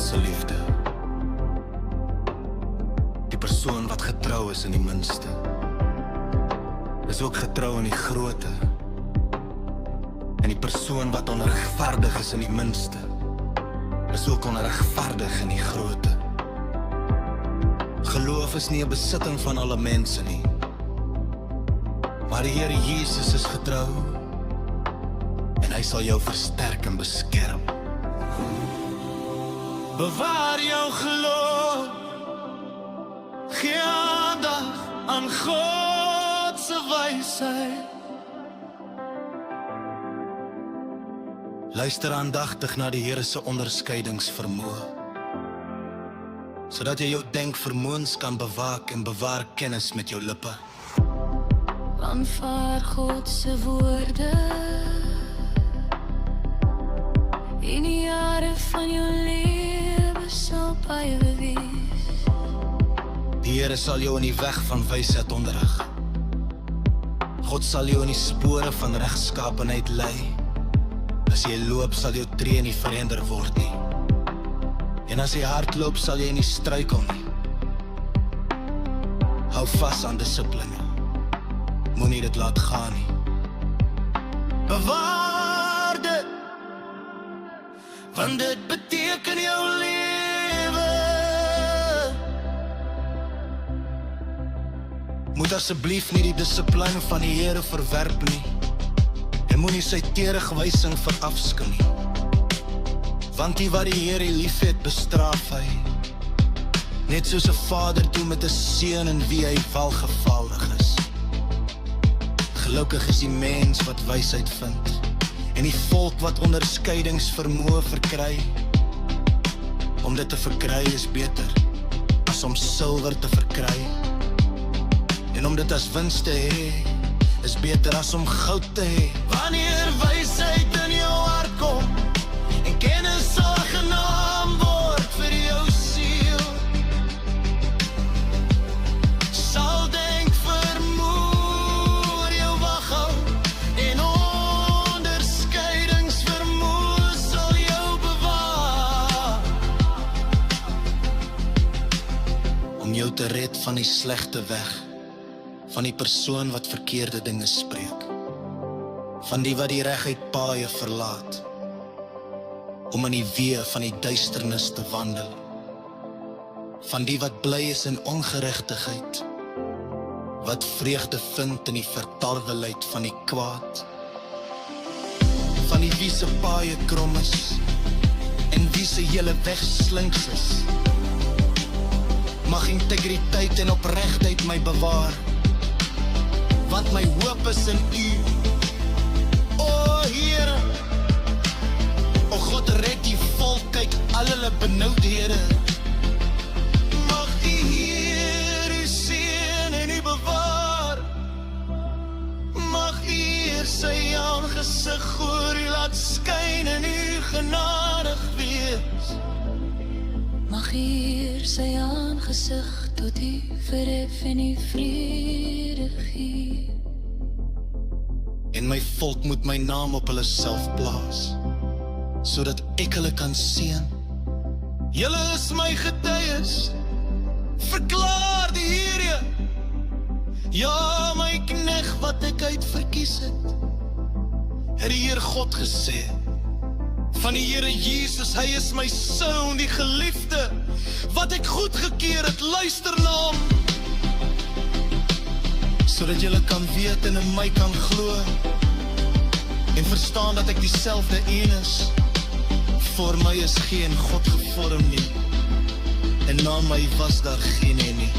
se liefde. Die persoon wat getrou is in die minste, is ook getrou in die groote. En die persoon wat onregverdig is in die minste, is ook onregverdig in die groote. Geloof is nie 'n besitting van alle mense nie, maar die Here Jesus is getrou, en hy sal jou versterk en beskerm. Bewaar jou geloof, gee aandag aan God se wysheid. Luister aandagtig na die Here se onderskeidingsvermoë, sodat jy jou denkvermoëns kan bewaak en bewaar kennis met jou lippe. Aanvaar God se woorde in die jare van jou lewe sal baie wees. Die Here sal jou in die weg van wysheid onderrig. God sal jou in die spore van regskaapenheid lei. As jy loop, sal jou tree nie verander word nie. En as jy hardloop, sal jy nie struikel nie. Hou vas aan dissipline. Moenie dit laat gaan nie. Bewaar dit, want dit beteken jou lewe. Moet asseblief nie die dissipline van die Here verwerp nie, en moenie sy teruggewysing verafskou nie. Want die wat die Here liefhet, bestraf hy, net soos 'n vader doen met 'n seun in wie hy welgevallig is. Gelukkig is die mens wat wysheid vind, en die volk wat onderskeidingsvermoë verkry. Om dit te verkry is beter as om silwer te verkry, en om dit as wins te hê is beter as om goud te hê. Wanneer wysheid in jou hart kom en kennis sal genaam word vir jou siel, sal denk vermoë jou wag hou, en onderskeidingsvermoë sal jou bewaar, om jou te red van die slegte weg, van die persoon wat verkeerde dinge spreek, van die wat die reguit paaie verlaat, om in die weë van die duisternis te wandel, van die wat bly is in ongeregtigheid, wat vreugde vind in die vertarwelikheid van die kwaad, van die wie se paaie krom is, en wie se hele weg slinks is. Mag integriteit en opregtheid my bewaar, want my hoop is in U. O Here, o God, red die volk uit al hulle benoudhede. Mag die Heer U seën en U bewaar. Mag U Heer sy aangesig oor U laat skyn en U genadig wees. Mag Heer sy aangesig tot U verhef en U vrede gee. En my volk moet my naam op hulle self plaas, sodat ek hulle kan seën. Julle is my getuies, verklaar die Here. Ja, my knegt wat ek uitverkies het, het die Heer God gesê. Van die Here Jesus, hy is my Seun, die geliefde, wat ek goedgekeur het, luister na hom, sodat julle kan weet en in my kan glo, en verstaan dat ek dieselfde een is. Voor my is geen God gevorm nie, en na my was daar geen een nie.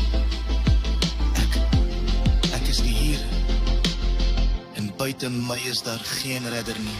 Ek is die Here, en buiten my is daar geen redder nie.